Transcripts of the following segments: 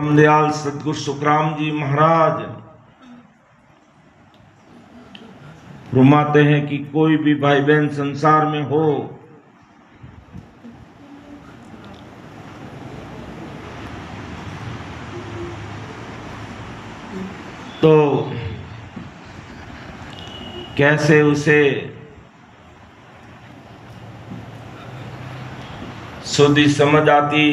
दयाल सतगुरु सुखराम जी महाराज फरमाते हैं कि कोई भी भाई बहन संसार में हो तो कैसे उसे शुद्धि समझ आती,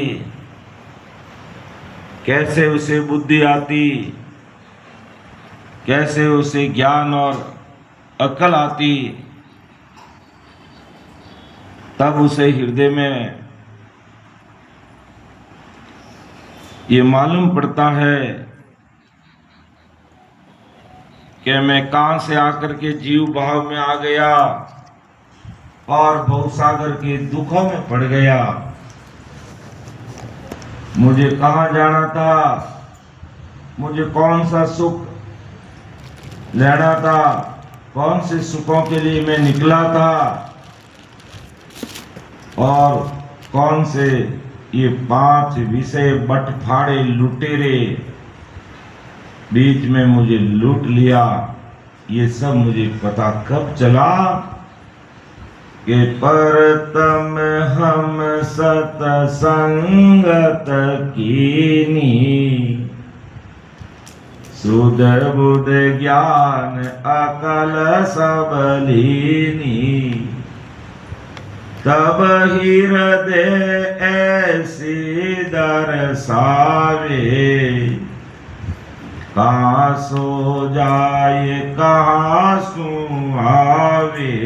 कैसे उसे बुद्धि आती, कैसे उसे ज्ञान और अकल आती, तब उसे हृदय में ये मालूम पड़ता है कि मैं कहां से आकर के जीव भाव में आ गया और भवसागर के दुखों में पड़ गया। मुझे कहां जाना था, मुझे कौन सा सुख लेना था, कौन से सुखों के लिए मैं निकला था और कौन से ये 5 विषय बटफाड़े लुटेरे बीच में मुझे लूट लिया। ये सब मुझे पता कब चला कि परतम हम सतसंगत कीनी, सुध बुध ज्ञान अकल सब लीनी, तब हृदय ऐसी दरसावे, कहाँ सो जाए कहाँ सुहावे।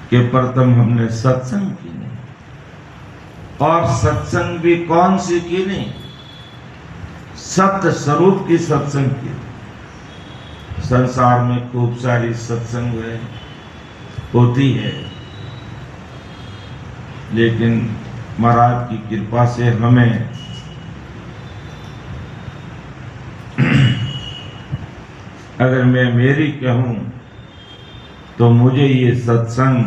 के प्रथम हमने सत्संग की नहीं, और सत्संग भी कौन सी की नहीं, सत्य स्वरूप की सत्संग की। संसार में खूब सारी सत्संग है, होती है, लेकिन महाराज की कृपा से हमें अगर मैं मेरी कहूं तो मुझे ये सत्संग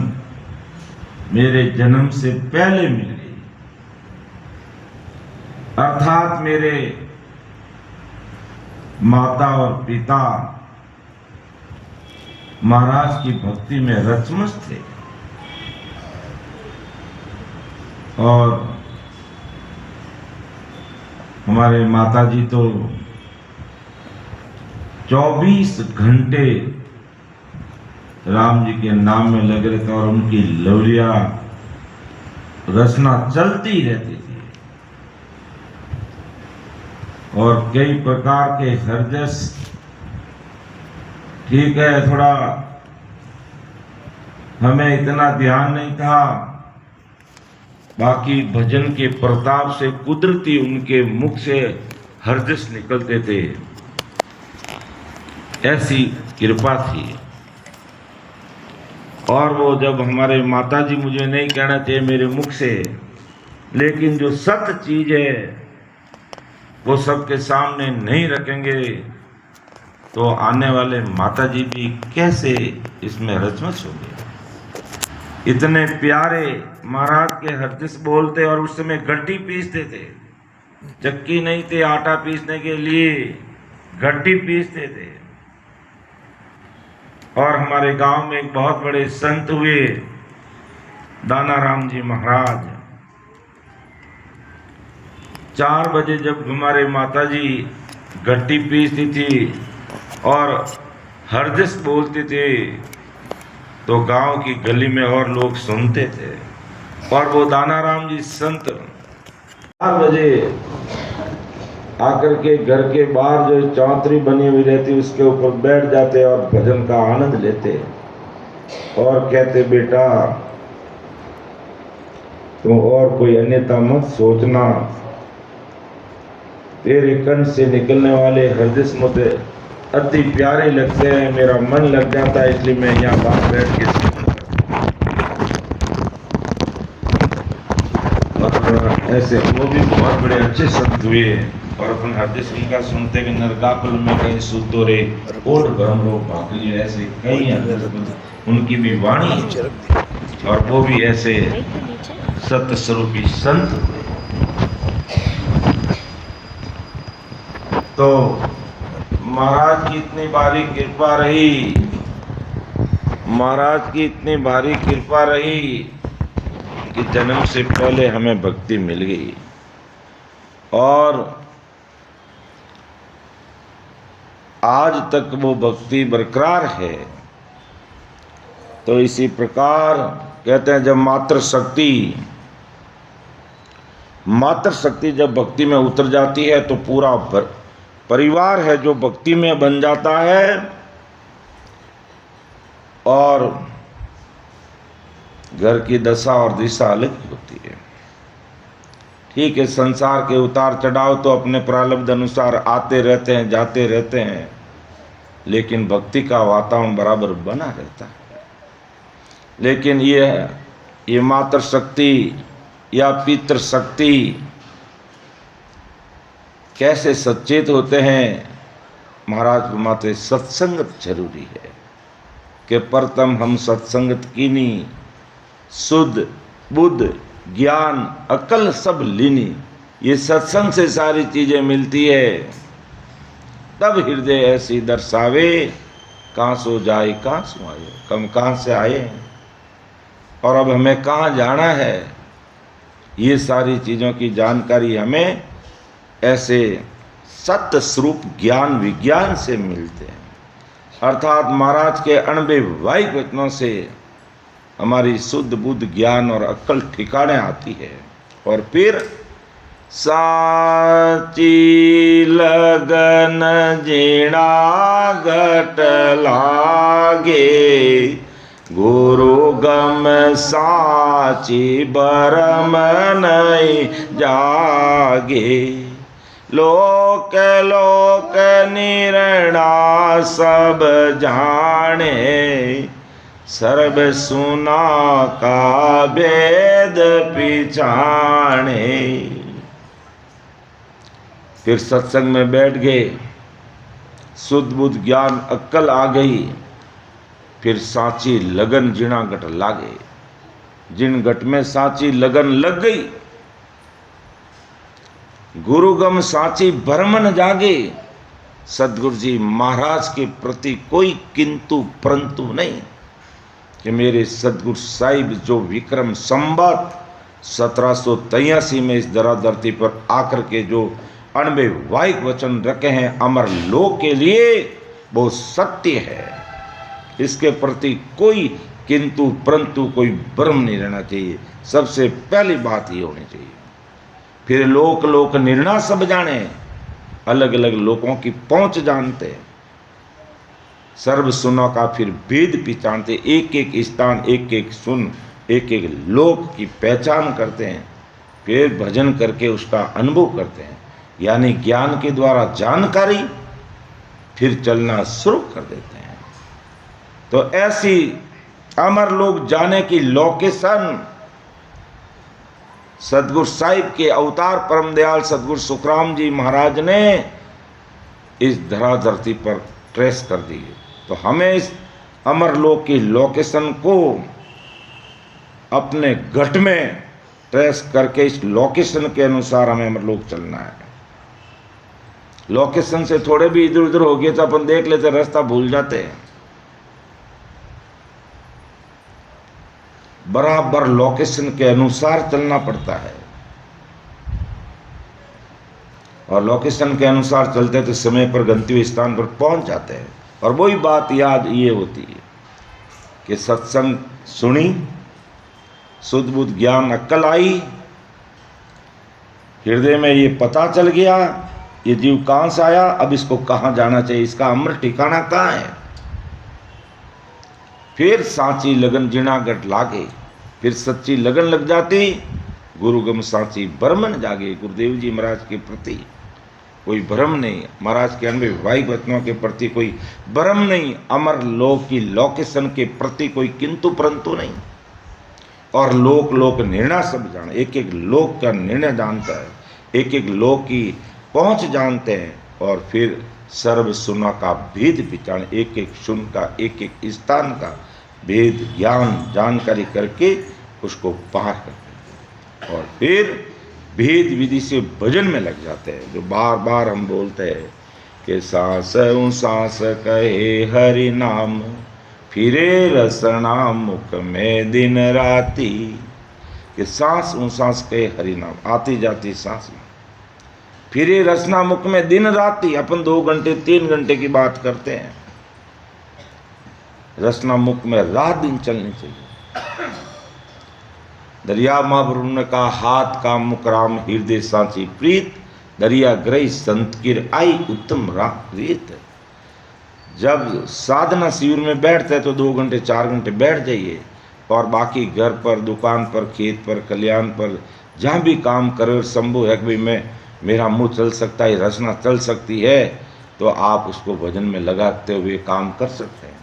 मेरे जन्म से पहले मिल गई। अर्थात मेरे माता और पिता महाराज की भक्ति में रचमस थे और हमारे माताजी तो 24 घंटे राम जी के नाम में लगे रहते और उनकी लवलिया रचना चलती रहती थी और कई प्रकार के हरजस। ठीक है, थोड़ा हमें इतना ध्यान नहीं था, बाकी भजन के प्रताप से कुदरती उनके मुख से हरजस निकलते थे, ऐसी कृपा थी। और वो जब हमारे माताजी मुझे नहीं कहना चाहिए मेरे मुख से, लेकिन जो सत्य चीज है वो सबके सामने नहीं रखेंगे तो आने वाले माताजी भी कैसे इसमें रचमच होंगे। इतने प्यारे महाराज के हरजस बोलते और उस समय गट्टी पीसते थे, चक्की नहीं थे आटा पीसने के लिए, गट्टी पीसते थे। और हमारे गांव में एक बहुत बड़े संत हुए दानाराम जी महाराज। 4 बजे जब हमारे माताजी गट्टी पीसती थी और हरजस बोलते थे तो गांव की गली में और लोग सुनते थे। और वो दानाराम जी संत 4 बजे आकर के घर के बाहर जो चौतरी बनी हुई रहती उसके ऊपर बैठ जाते और भजन का आनंद लेते और कहते, बेटा तुम और कोई अन्यथा मत सोचना, तेरे कंठ से निकलने वाले हरजस मुझे अति प्यारे लगते हैं, मेरा मन लग जाता है, इसलिए मैं यहाँ बाहर बैठ के ऐसे। वो भी बहुत बड़े अच्छे संत हुए और अपन हरजस उनका सुनते कि नरकाकुल में कहीं सुतो रे ओढ़ भरम रो भागली, ऐसे कई हरजस उनकी भी वाणी और वो भी ऐसे सत्य स्वरूपी संत हुए। तो महाराज की इतनी भारी कृपा रही, महाराज की इतनी भारी कृपा रही कि जन्म से पहले हमें भक्ति मिल गई और आज तक वो भक्ति बरकरार है। तो इसी प्रकार कहते हैं जब मात्र शक्ति जब भक्ति में उतर जाती है तो पूरा परिवार है जो भक्ति में बन जाता है और घर की दशा और दिशा अलग होती है। ठीक है, संसार के उतार चढ़ाव तो अपने प्रारब्ध अनुसार आते रहते हैं, जाते रहते हैं, लेकिन भक्ति का वातावरण बराबर बना रहता है। लेकिन ये मातृ शक्ति या पितृ शक्ति कैसे सचेत होते हैं? महाराज फरमाते सत्संगत जरूरी है कि प्रथम हम सत्संगत कीनी, शुद्ध बुद्ध ज्ञान अकल सब लीनी। ये सत्संग से सारी चीजें मिलती है। तब हृदय ऐसी दर्शावे, कहाँ सो जाए कहाँ सो आए, कम कहाँ से आए और अब हमें कहाँ जाना है। ये सारी चीज़ों की जानकारी हमें ऐसे सत्य स्वरूप ज्ञान विज्ञान से मिलते हैं, अर्थात महाराज के अणव्यवहारिक वचनों से हमारी शुद्ध बुद्ध ज्ञान और अक्ल ठिकाने आती है। और फिर साची लगन जीणा घट लागे, गुरु गम साची बरम नहीं जागे। लोक लोक निर्णा सब जाने, सर्व सुना का भेद पिछाणे। फिर सत्संग में बैठ गए, शुद्ध बुद्ध ज्ञान अक्ल आ गई। फिर साची लगन जिणा गट लागे, जिन गट में साची लगन लग गई, गुरुगम साची भरमन जागे। सदगुरु जी महाराज के प्रति कोई किंतु परंतु नहीं कि मेरे सदगुरु साहिब जो विक्रम संवत 1783 में इस धरती पर आकर के जो अणव्यवहारिक वचन रखे हैं अमर लोक के लिए, वो सत्य है। इसके प्रति कोई किंतु परंतु कोई भ्रम नहीं रहना चाहिए। सबसे पहली बात ये होनी चाहिए। फिर लोक लोक निर्णय सब जाने, अलग अलग लोगों की पहुंच जानते, सर्व सुनों का फिर भेद पहचानते, एक एक स्थान एक एक सुन एक एक लोक की पहचान करते हैं। फिर भजन करके उसका अनुभव करते हैं, यानी ज्ञान के द्वारा जानकारी, फिर चलना शुरू कर देते हैं। तो ऐसी अमर लोक जाने की लोकेशन सदगुरु साहिब के अवतार परम दयाल सदगुरु सुखराम जी महाराज ने इस धरती पर ट्रेस कर दी। तो हमें इस अमर लोक की लोकेशन को अपने घट में ट्रेस करके इस लोकेशन के अनुसार हमें अमर लोक चलना है। लोकेशन से थोड़े भी इधर उधर हो गए तो अपन देख लेते, रास्ता भूल जाते हैं। बराबर लोकेशन के अनुसार चलना पड़ता है, और लोकेशन के अनुसार चलते तो समय पर गंतव्य स्थान पर पहुंच जाते हैं। और वही बात याद ये होती है कि सत्संग सुनी, शुद्ध बुद्ध ज्ञान अक्ल आई, हृदय में ये पता चल गया ये जीव कहाँ से आया, अब इसको कहाँ जाना चाहिए, इसका अमर ठिकाना कहाँ है। फिर साची लगन जिणा गट लागे, फिर सच्ची लगन लग जाती, गुरुगम साची भरमन जागे। गुरुदेव जी महाराज के प्रति कोई भ्रम नहीं, महाराज के अणव्यवहारिक वचनों के प्रति कोई भ्रम नहीं, अमर लोक की लोकेशन के प्रति कोई किंतु परंतु नहीं। और लोक लोक निर्णय सब जाने, एक एक लोक का निर्णय जानता है, एक एक लोक की पहुंच जानते हैं। और फिर सर्व सुना का भेद पहचान, एक एक सुन का एक एक स्थान का भेद ज्ञान जानकारी करके उसको पार करते हैं। और फिर भेद विधि से भजन में लग जाते हैं, जो बार बार हम बोलते हैं कि सांस सांस कहे हरि नाम, फिरे रसना मुख में दिन राती। कि सांस सांस कहे हरि नाम, आती जाती सांस में, फिरे रसना मुख में दिन राती। अपन 2 घंटे 3 घंटे की बात करते हैं, रसना मुख में रात दिन चलनी चाहिए। दरिया महाप्रभु ने कहा, हाथ का मुख राम हृदय सांची प्रीत, दरिया ग्रही संत किर आई उत्तम राम रीत। जब साधना शिविर में बैठते हैं तो 2 घंटे 4 घंटे बैठ जाइए, और बाकी घर पर, दुकान पर, खेत पर, कल्याण पर, जहाँ भी काम करे, संभव है कि भाई मेरा मुंह चल सकता है, रचना चल सकती है, तो आप उसको भजन में लगाते हुए काम कर सकते हैं।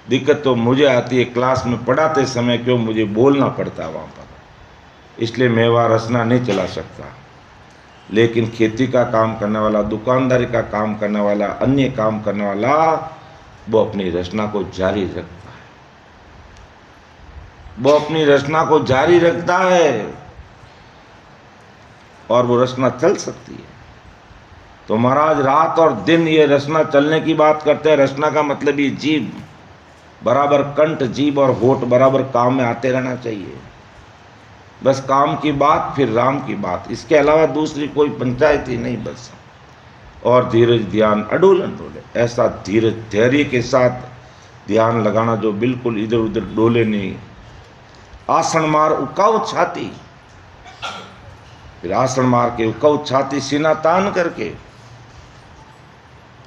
दिक्कत तो मुझे आती है, क्लास में पढ़ाते समय क्यों मुझे बोलना पड़ता है वहाँ पर, इसलिए मैं वहाँ रचना नहीं चला सकता। लेकिन खेती का काम करने वाला, दुकानदारी का काम करने वाला, अन्य काम करने वाला, वो अपनी रचना को जारी रखता है, वो अपनी रचना को जारी रखता है, और वो रचना चल सकती है। तो महाराज रात और दिन ये रचना चलने की बात करते हैं। रचना का मतलब ये जीव बराबर, कंठ जीभ और होठ बराबर काम में आते रहना चाहिए। बस काम की बात, फिर राम की बात, इसके अलावा दूसरी कोई पंचायत ही नहीं बस। और धीरज ध्यान अडोलन डोले, ऐसा धीरज धैर्य के साथ ध्यान लगाना जो बिल्कुल इधर उधर डोले नहीं। आसन मार उकाऊ छाती, फिर आसन मार के उकाऊ छाती, सीना तान करके,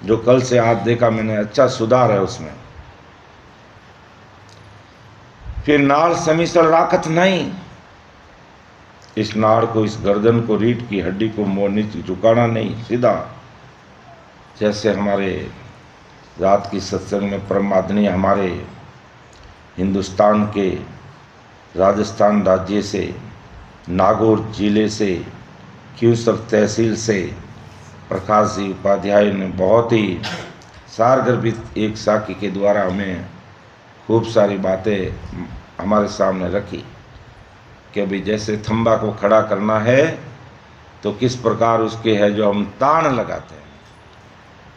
जो कल से आज देखा मैंने, अच्छा सुधार है उसमें। फिर नाड़ समीसर राखत नहीं, इस नाड़ को, इस गर्दन को, रीढ़ की हड्डी को मोड़ नीचे झुकाना नहीं, सीधा। जैसे हमारे रात की सत्संग में परम आदरणीय हमारे हिंदुस्तान के राजस्थान राज्य से, नागौर जिले से, क्यूसर तहसील से प्रकाश जी उपाध्याय ने बहुत ही सारगर्भित एक साखी के द्वारा हमें खूब सारी बातें हमारे सामने रखी कि अभी जैसे थंबा को खड़ा करना है तो किस प्रकार उसके है जो हम तान लगाते हैं,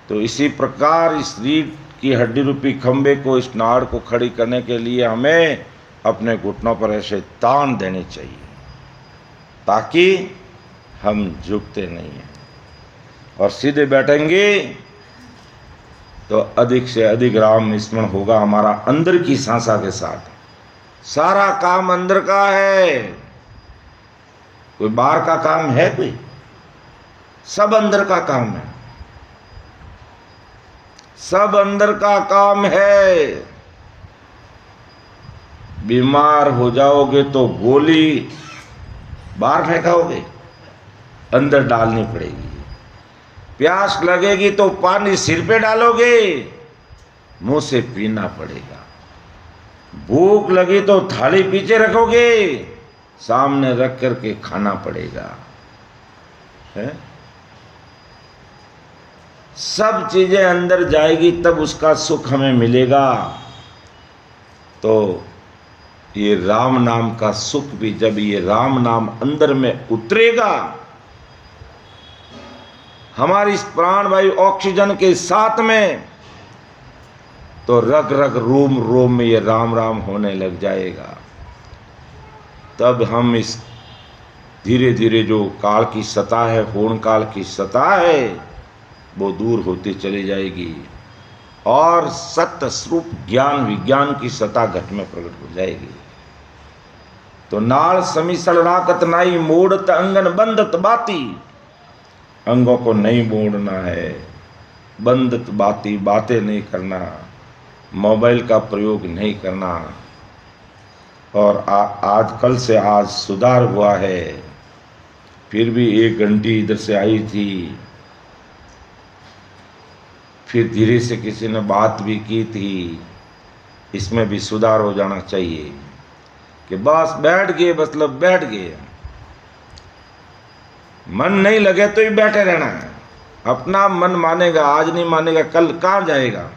तो इसी प्रकार इस रीढ़ की हड्डी रूपी खंबे को, इस नाड़ को खड़ी करने के लिए हमें अपने घुटनों पर ऐसे तान देने चाहिए, ताकि हम झुकते नहीं हैं। और सीधे बैठेंगे तो अधिक से अधिक राम स्मरण होगा हमारा अंदर की सांसा के साथ। सारा काम अंदर का है, कोई बाहर का काम है कोई? सब अंदर का काम है, सब अंदर का काम है। बीमार हो जाओगे तो गोली बाहर फेंकाओगे, अंदर डालनी पड़ेगी। प्यास लगेगी तो पानी सिर पे डालोगे, मुंह से पीना पड़ेगा। भूख लगी तो थाली पीछे रखोगे, सामने रख करके खाना पड़ेगा, है? सब चीजें अंदर जाएगी तब उसका सुख हमें मिलेगा। तो ये राम नाम का सुख भी, जब ये राम नाम अंदर में उतरेगा, हमारी इस प्राण वायु ऑक्सीजन के साथ में, तो रग रग रोम रोम में ये राम राम होने लग जाएगा। तब हम इस धीरे धीरे जो काल की सता है, होन काल की सता है, वो दूर होती चली जाएगी और सत्य स्वरूप ज्ञान विज्ञान की सता घट में प्रकट हो जाएगी। तो नाल समीसल राकत नाई, मोड़त अंगन बंदत बाती। अंगों को नहीं मोड़ना है, बंदत बाती, बातें नहीं करना, मोबाइल का प्रयोग नहीं करना। और आज कल से आज सुधार हुआ है, फिर भी 1 घंटी इधर से आई थी, फिर धीरे से किसी ने बात भी की थी, इसमें भी सुधार हो जाना चाहिए कि बस बैठ गए, मतलब बैठ गए, मन नहीं लगे तो ही बैठे रहना है। अपना मन मानेगा, आज नहीं मानेगा कल कहाँ जाएगा?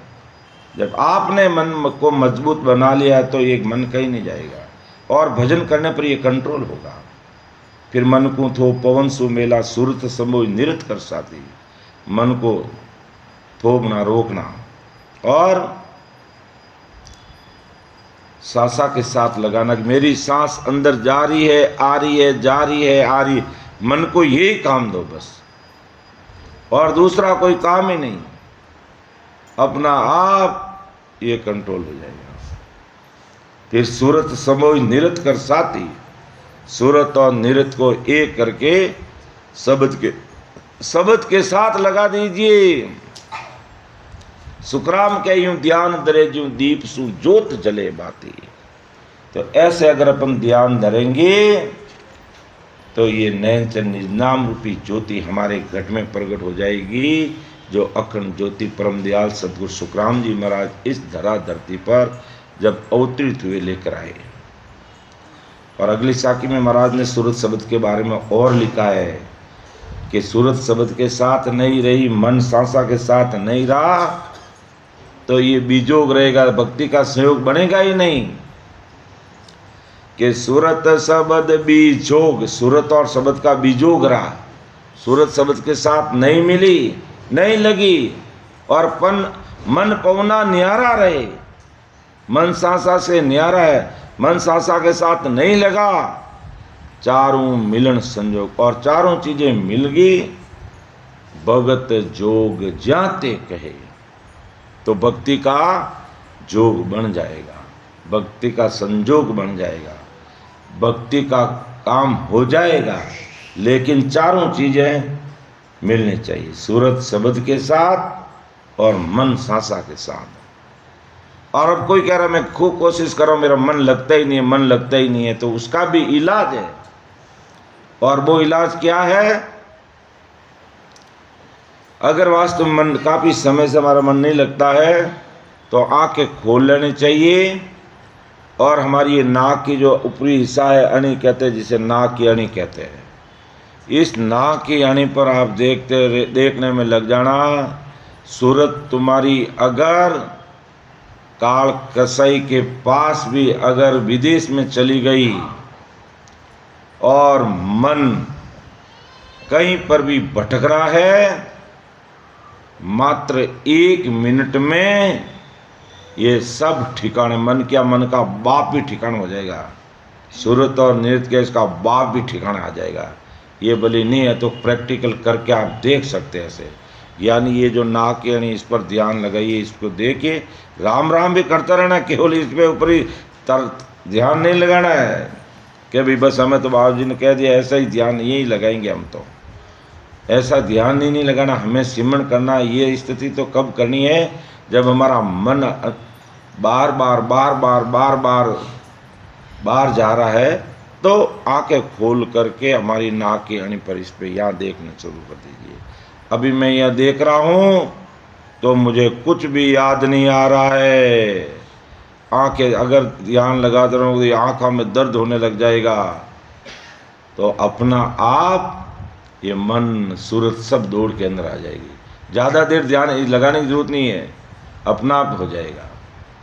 जब आपने मन को मजबूत बना लिया तो एक मन कहीं नहीं जाएगा। और भजन करने पर ये कंट्रोल होगा। फिर मन को थो पवन सु मेला सुरत समोई निरत कर साथी, मन को थोपना रोकना और सांसा के साथ लगाना कि मेरी सांस अंदर जा रही है, आ रही है, जा रही है, आ रही है, मन को यही काम दो बस, और दूसरा कोई काम ही नहीं, अपना आप ये कंट्रोल हो जाएगा। फिर सूरत समोई निरत कर साथी, सूरत और निरत को एक करके शब्द के साथ लगा दीजिए। सुखराम के यूं ध्यान धरे जो दीप सु ज्योत जले बाती। तो ऐसे अगर अपन ध्यान धरेंगे तो ये नयन चंद निज नाम रूपी ज्योति हमारे घट में प्रकट हो जाएगी, जो अखंड ज्योति परम दयाल सदगुरु सुखराम जी महाराज इस धरा धरती पर जब अवतरित हुए लेकर आए। और अगली साखी में महाराज ने सूरत शब्द के बारे में और लिखा है कि सूरत शब्द के साथ नहीं रही, मन सांसा के साथ नहीं रहा, तो ये बीजोग रहेगा, भक्ति का संयोग बनेगा ही नहीं। कि सूरत शब्द बीजोग, सूरत और शब्द का बीजोग रहा, सूरत शब्द के साथ नहीं मिली, नहीं लगी, और मन पवना न्यारा रहे, मन सांसा से न्यारा है, मन सांसा के साथ नहीं लगा, चारों मिलन संयोग, और चारों चीजें मिल गई, भगत जोग जाते कहे, तो भक्ति का जोग बन जाएगा, भक्ति का संजोग बन जाएगा, भक्ति का काम हो जाएगा। लेकिन चारों चीजें मिलनी चाहिए, सूरत शब्द के साथ और मन सांसा के साथ। और अब कोई कह रहा मैं खूब कोशिश कर रहा हूं, मेरा मन लगता ही नहीं है, मन लगता ही नहीं है, तो उसका भी इलाज है। और वो इलाज क्या है? अगर वास्तव में मन काफी समय से हमारा मन नहीं लगता है तो आंखें खोल लेनी चाहिए, और हमारी ये नाक की जो ऊपरी हिस्सा है, अणी कहते हैं, जिसे नाक की अणी कहते हैं, इस नाक की अणी पर आप देखने में लग जाना। सूरत तुम्हारी अगर काल कसाई के पास भी अगर विदेश में चली गई और मन कहीं पर भी भटक रहा है, मात्र 1 मिनट में ये सब ठिकाने, मन क्या, मन का बाप भी ठिकाना हो जाएगा, सूरत और नृत्य के इसका बाप भी ठिकाना आ जाएगा। ये बलि नहीं है तो प्रैक्टिकल करके आप देख सकते हैं ऐसे। यानी ये जो नाक यानी इस पर ध्यान लगाइए, इसको देखिए, राम राम भी करता रहना, केवल इस पे ऊपर ही ध्यान नहीं लगाना है कि भाई बस हमें तो बाबा जी ने कह दिया ऐसा ही ध्यान यही लगाएंगे हम, तो ऐसा ध्यान ही नहीं लगाना। हमें सिमरण करना, ये स्थिति तो कब करनी है जब हमारा मन बार बार जा रहा है, तो आंखें खोल करके हमारी नाक की अणी पर इस पे यहाँ देखना शुरू कर दीजिए। अभी मैं यहाँ देख रहा हूँ तो मुझे कुछ भी याद नहीं आ रहा है। आंखें अगर ध्यान लगाते रहोगे तो आंखों में दर्द होने लग जाएगा, तो अपना आप ये मन सूरत सब दौड़ के अंदर आ जाएगी। ज़्यादा देर ध्यान लगाने की जरूरत नहीं है, अपना आप हो जाएगा।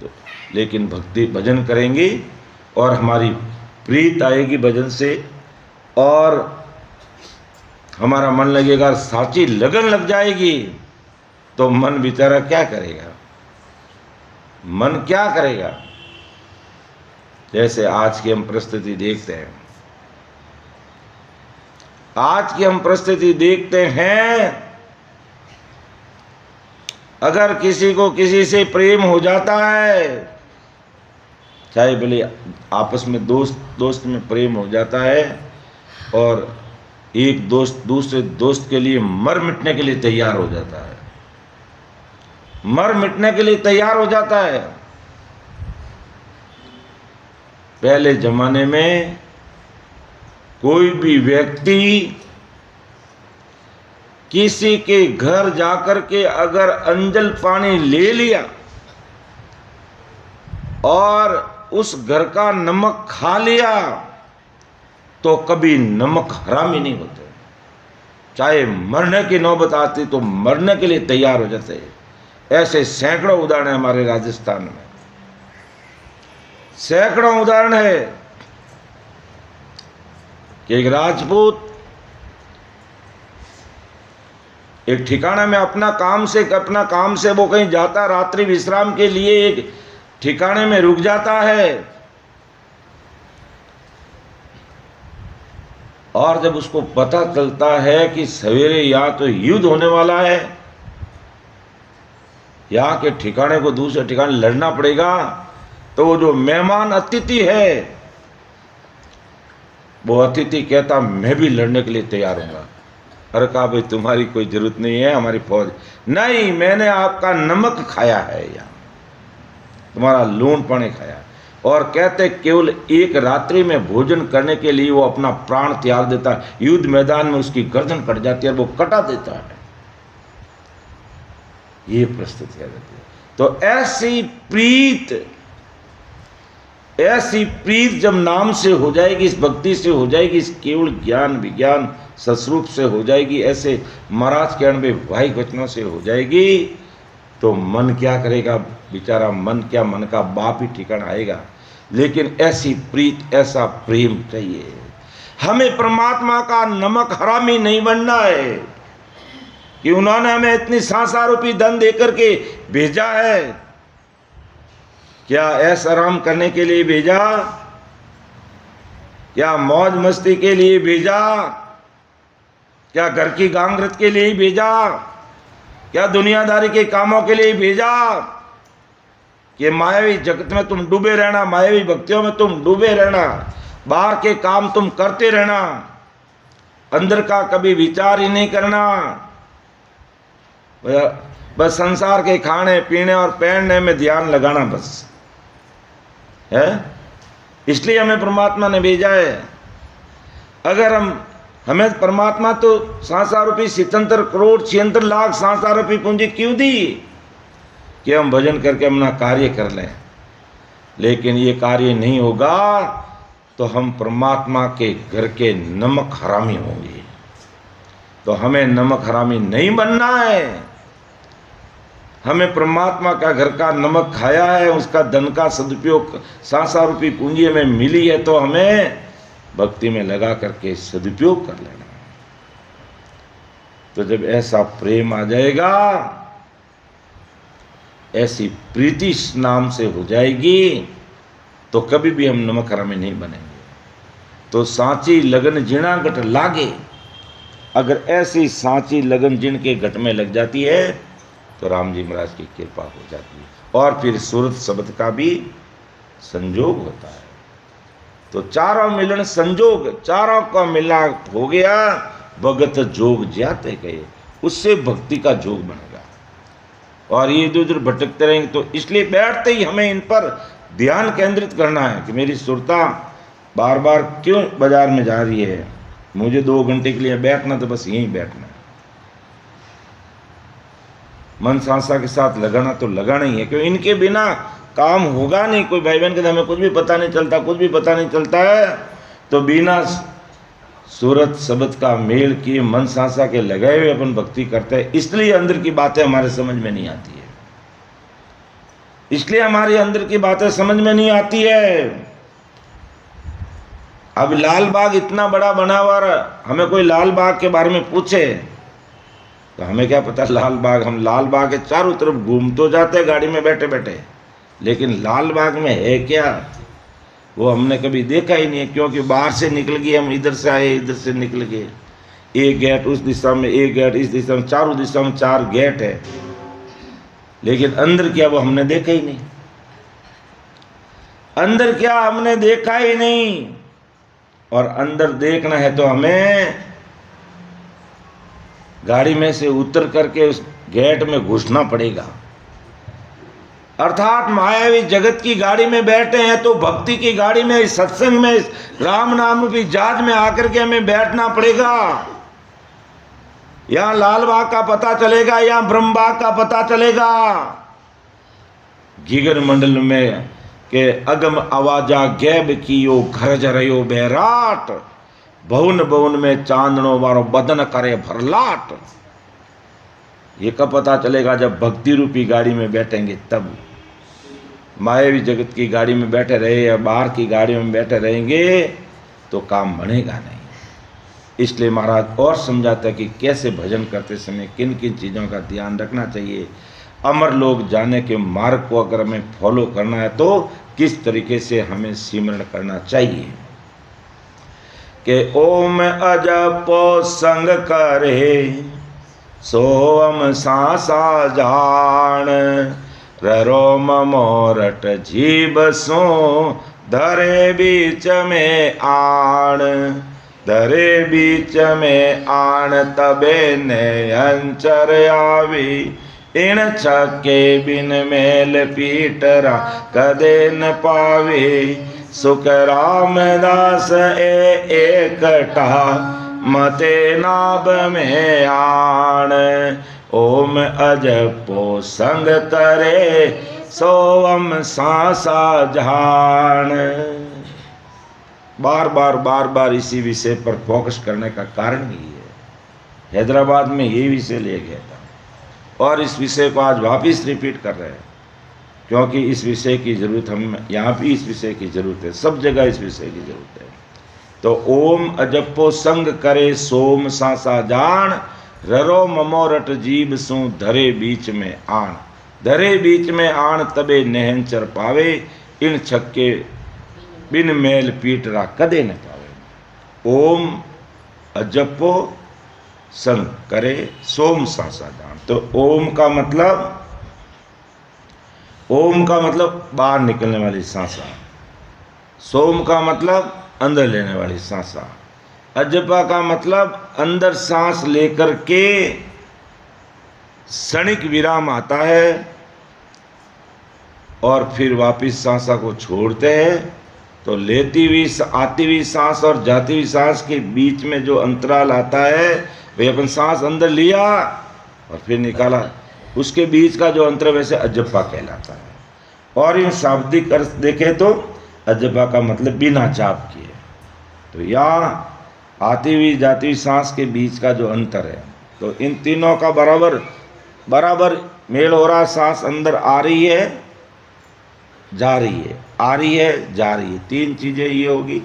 तो लेकिन भक्ति भजन करेंगे और हमारी प्रीत आएगी भजन से, और हमारा मन लगेगा, साची लगन लग जाएगी, तो मन बेचारा क्या करेगा, मन क्या करेगा। जैसे आज की हम परिस्थिति देखते हैं, आज की हम परिस्थिति देखते हैं, अगर किसी को किसी से प्रेम हो जाता है, चाहे भले आपस में दोस्त में प्रेम हो जाता है, और एक दोस्त दूसरे दोस्त के लिए मर मिटने के लिए तैयार हो जाता है, मर मिटने के लिए तैयार हो जाता है। पहले जमाने में कोई भी व्यक्ति किसी के घर जाकर के अगर अंजल पानी ले लिया और उस घर का नमक खा लिया, तो कभी नमक हरामी नहीं होते। चाहे मरने की नौबत आती तो मरने के लिए तैयार हो जाते। ऐसे सैकड़ों उदाहरण हमारे राजस्थान में, सैकड़ों उदाहरण है। कि एक राजपूत एक ठिकाना में अपना काम से वो कहीं जाता, रात्रि विश्राम के लिए एक ठिकाने में रुक जाता है, और जब उसको पता चलता है कि सवेरे या तो युद्ध होने वाला है या के ठिकाने को दूसरे ठिकाने लड़ना पड़ेगा, तो वो जो मेहमान अतिथि है, वो अतिथि कहता मैं भी लड़ने के लिए तैयार हूँगा। अरे कहा भाई तुम्हारी कोई जरूरत नहीं है, हमारी फौज नहीं, मैंने आपका नमक खाया है या तुम्हारा लून पानी खाया। और कहते केवल एक रात्रि में भोजन करने के लिए वो अपना प्राण त्याग देता है, युद्ध मैदान में उसकी गर्दन कट जाती है और वो कटा देता है। ये प्रस्तुतियां रहती है। तो ऐसी प्रीत जब नाम से हो जाएगी, इस भक्ति से हो जाएगी, इस केवल ज्ञान विज्ञान सस्वरूप से हो जाएगी, ऐसे महाराज के अनुभव भाई वचनों से हो जाएगी, तो मन क्या करेगा बेचारा, मन क्या, मन का बाप ही ठिकाना आएगा। लेकिन ऐसी प्रीत, ऐसा प्रेम चाहिए। हमें परमात्मा का नमक हरामी नहीं बनना है कि उन्होंने हमें इतनी सांसारूपी धन देकर के भेजा है, क्या ऐश आराम करने के लिए भेजा, क्या मौज मस्ती के लिए भेजा, क्या घर की गांगरत के लिए भेजा, क्या दुनियादारी के कामों के लिए भेजा, कि मायावी जगत में तुम डूबे रहना, मायावी भक्तियों में तुम डूबे रहना, बाहर के काम तुम करते रहना, अंदर का कभी विचार ही नहीं करना, बस संसार के खाने पीने और पहनने में ध्यान लगाना बस है। इसलिए हमें परमात्मा ने भेजा है। अगर हमें परमात्मा तो सांसारूपी 77 करोड़ 76 लाख सांसारूपी पूंजी क्यों दी कि हम भजन करके अपना कार्य कर लें। लेकिन ये कार्य नहीं होगा तो हम परमात्मा के घर के नमक हरामी होंगे। तो हमें नमक हरामी नहीं बनना है। हमें परमात्मा का घर का नमक खाया है, उसका धन का सदुपयोग सांसारूपी पूंजी हमें मिली है, तो हमें भक्ति में लगा करके सदुपयोग कर लेना। तो जब ऐसा प्रेम आ जाएगा, ऐसी प्रीति नाम से हो जाएगी, तो कभी भी हम नमक हरामी नहीं बनेंगे। तो सांची लगन जिना गट लागे, अगर ऐसी सांची लगन जिन के गट में लग जाती है तो राम जी महाराज की कृपा हो जाती है, और फिर सूरत शब्द का भी संजोग होता है। तो चारों मिलन संजोग, चारों का मिलना हो गया, भगत जोग ज्ञाते गए, उससे भक्ति का जोग बनेगा। और ये इधर उधर भटकते रहेंगे, तो इसलिए बैठते ही हमें इन पर ध्यान केंद्रित करना है कि मेरी सुरता बार बार क्यों बाजार में जा रही है, मुझे 2 घंटे के लिए बैठना, तो बस यहीं बैठना है। मन सांसा के साथ लगाना तो लगाना ही है, क्योंकि इनके बिना काम होगा नहीं। कोई भाई बहन कहते हमें कुछ भी पता नहीं चलता, कुछ भी पता नहीं चलता है, तो बिना सूरत शब्द का मेल किए मन सांसा के लगाए हुए अपन भक्ति करते हैं। इसलिए अंदर की बातें हमारे समझ में नहीं आती है, इसलिए हमारी अंदर की बातें समझ में नहीं आती है। अब लाल बाग इतना बड़ा बना हुआ, हमें कोई लाल बाग के बारे में पूछे तो हमें क्या पता लाल बाग, हम लाल बाग के चारों तरफ घूम तो जाते हैं गाड़ी में बैठे बैठे, लेकिन लाल बाग में है क्या वो हमने कभी देखा ही नहीं है, क्योंकि बाहर से निकल गए, हम इधर से आए, इधर से निकल गए, एक गेट उस दिशा में, एक गेट इस दिशा में, चारों दिशा में 4 गेट है, लेकिन अंदर क्या वो हमने देखा ही नहीं। अंदर क्या हमने देखा ही नहीं। और अंदर देखना है तो हमें गाड़ी में से उतर करके उस गेट में घुसना पड़ेगा। अर्थात मायावी जगत की गाड़ी में बैठे हैं तो भक्ति की गाड़ी में, सत्संग में, राम नाम रूपी जहाज में आकर के हमें बैठना पड़ेगा। यहाँ लाल बाग का पता चलेगा, यहाँ ब्रह्म बाग का पता चलेगा। जिगर मंडल में के अगम आवाजा गैब कियो घर जरयो बैराट, भवन भवन में चांदनो वारो बदन करे भरलाट। ये कब पता चलेगा? जब भक्ति रूपी गाड़ी में बैठेंगे तब। मायावी जगत की गाड़ी में बैठे रहे या बाहर की गाड़ी में बैठे रहेंगे तो काम बनेगा नहीं। इसलिए महाराज और समझाता है कि कैसे भजन करते समय किन किन चीज़ों का ध्यान रखना चाहिए। अमर लोग जाने के मार्ग को अगर हमें फॉलो करना है तो किस तरीके से हमें सिमरण करना चाहिए। कि ओम अजपो संग करे सोम सांसा जान रोम मोरट जीव सो धरे बीच में आण धरे बीच में आण तबे ने अंचर आवी इन छके बिन मेल पीटरा कदे न पावे सुख रामदास एकटा मते नाभ में आण ओम अजपो संग करे सोम सांसा जान। बार बार इसी विषय पर फोकस करने का कारण ही है। हैदराबाद में ये विषय ले गया था और इस विषय को आज वापस रिपीट कर रहे हैं, क्योंकि इस विषय की जरूरत हम यहाँ भी इस विषय की जरूरत है, सब जगह इस विषय की जरूरत है। तो ओम अजपो संग करे सोम सांसा जान ररो ममोरट जीव सू धरे बीच में आण धरे बीच में आण तबे नहनचर पावे इन छक्के बिन मेल पीटरा कदे न पावे। ओम अजपो संग करे सोम सांसा जान। तो ओम का मतलब बाहर निकलने वाली सांसा, सोम का मतलब अंदर लेने वाली सांसा, अजपा का मतलब अंदर सांस लेकर के क्षणिक विराम आता है और फिर वापिस सांसा को छोड़ते हैं। तो लेती हुई आती हुई सांस और जाती हुई सांस के बीच में जो अंतराल आता है वह अपन सांस अंदर लिया और फिर निकाला, उसके बीच का जो अंतर वैसे अजपा कहलाता है। और इन शाब्दिक अर्थ देखें तो अजपा का मतलब बिना जाप किए। तो यहाँ आती हुई जाती हुई सांस के बीच का जो अंतर है, तो इन तीनों का बराबर मेल हो रहा। सांस अंदर आ रही है जा रही है, आ रही है जा रही है, तीन चीज़ें ये होगी।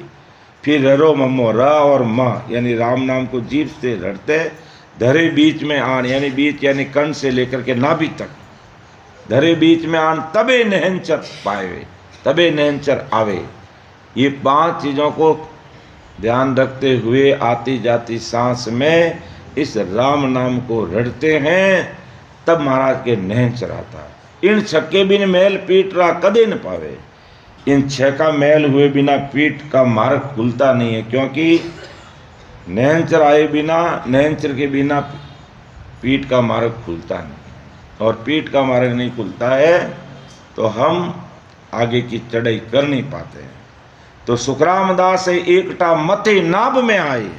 फिर ररो ममो र और म यानी राम नाम को जीभ से रटते, धरे बीच में आण यानी बीच यानी कर्ण से लेकर के नाभि तक, धरे बीच में आण तबे नहनचर पावे तबे नहनचर आवे। ये पांच चीज़ों को ध्यान रखते हुए आती जाती सांस में इस राम नाम को रटते हैं, तब महाराज के नहनचर आता है। इन छक्के बिन मैल पीट रहा कदे न पावे। इन छह का मैल हुए बिना पीठ का मार्ग खुलता नहीं है, क्योंकि नहनचर आए बिना, नहनचर के बिना पीठ का मार्ग खुलता नहीं, और पीठ का मार्ग नहीं खुलता है तो हम आगे की चढ़ाई कर नहीं पाते हैं। तो सुखरामदास एकटा मते नाभ में आए,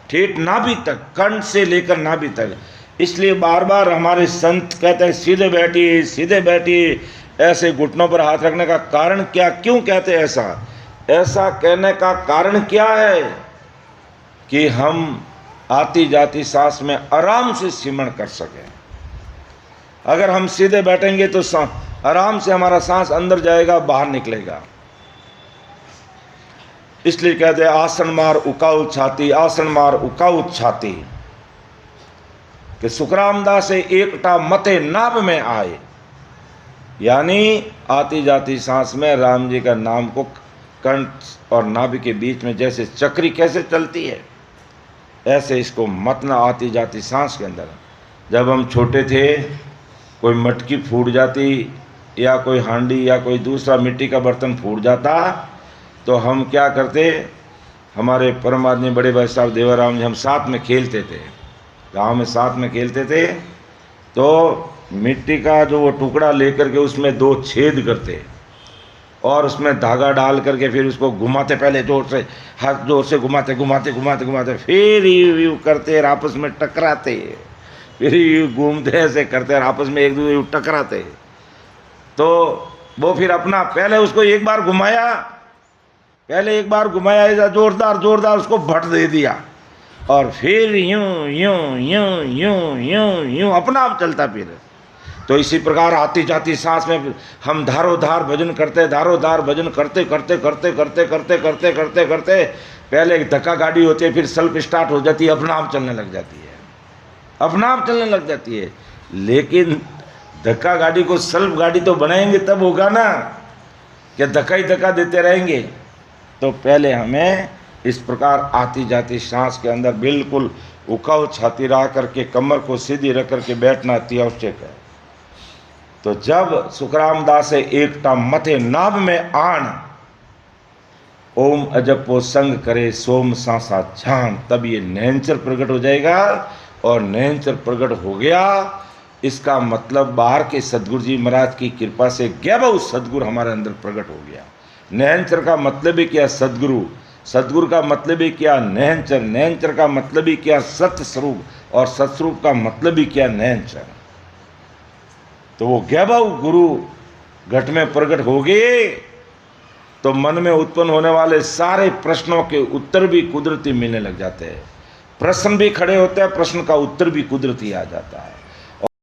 ठेठ नाभि तक, कंठ से लेकर नाभि तक। इसलिए बार बार हमारे संत कहते हैं सीधे बैठिए सीधे बैठिए, ऐसे घुटनों पर हाथ रखने का कारण क्या, क्यों कहते हैं ऐसा कहने का कारण क्या है कि हम आती जाती सांस में आराम से सिमरण कर सकें। अगर हम सीधे बैठेंगे तो आराम से हमारा सांस अंदर जाएगा बाहर निकलेगा। इसलिए कहते हैं आसन मार उकाऊ छाती, आसन मार उकाऊ छाती, कि सुखरामदास एकटा मते नाभ में आए, यानी आती जाती सांस में राम जी का नाम को कंठ और नाभि के बीच में जैसे चक्री कैसे चलती है, ऐसे इसको मतना आती जाती सांस के अंदर। जब हम छोटे थे, कोई मटकी फूट जाती या कोई हांडी या कोई दूसरा मिट्टी का बर्तन फूट जाता, तो हम क्या करते, हमारे परम आदमी बड़े भाई साहब देवाराम जी, हम साथ में खेलते थे, गांव में साथ में खेलते थे। तो मिट्टी का जो वो टुकड़ा लेकर के उसमें दो छेद करते और उसमें धागा डाल करके फिर उसको घुमाते, पहले जोर से हाथ जोर से घुमाते घुमाते घुमाते घुमाते, फिर यूँ करते और आपस में टकराते, फिर यूँ घूमते ऐसे करते और आपस में एक दूसरे टकराते। तो वो फिर अपना पहले उसको एक बार घुमाया, ऐसा जोरदार उसको भट दे दिया और फिर यूं यूं यूं यूं यूं यूं अपना आप चलता फिर। तो इसी प्रकार आती जाती सांस में हम धारोधार भजन करते, धारोधार भजन करते करते करते करते करते करते करते पहले एक धक्का गाड़ी होती है, फिर सेल्फ स्टार्ट हो जाती है, अपना आप चलने लग जाती है, अपना आप चलने लग जाती है। लेकिन धक्का गाड़ी को सेल्फ गाड़ी तो बनाएंगे तब होगा ना, क्या धक्का ही धक्का देते रहेंगे। तो पहले हमें इस प्रकार आती जाती सांस के अंदर बिल्कुल उकाऊ छाती रहा करके कमर को सीधी रख करके बैठना अति आवश्यक है। तो जब सुखराम दास एकटा मथे नाभ में आण, ओम अजपो संग करे सोम सांसा झान, तब ये नैनचर प्रकट हो जाएगा। और नैनचर प्रकट हो गया, इसका मतलब बाहर के सदगुरु जी महाराज की कृपा से गैबव सदगुरु हमारे अंदर प्रकट हो गया। नैनचर का मतलब ही क्या सदगुरु, सदगुरु का मतलब ही क्या नैनचर, नैनचर का मतलब ही क्या सत्य स्वरूप, और सत्स्वरूप का मतलब ही क्या नैनचर। तो वो गैबव गुरु घट में प्रकट हो गए, तो मन में उत्पन्न होने वाले सारे प्रश्नों के उत्तर भी कुदरती मिलने लग जाते हैं। प्रश्न भी खड़े होते हैं, प्रश्न का उत्तर भी कुदरती आ जाता है।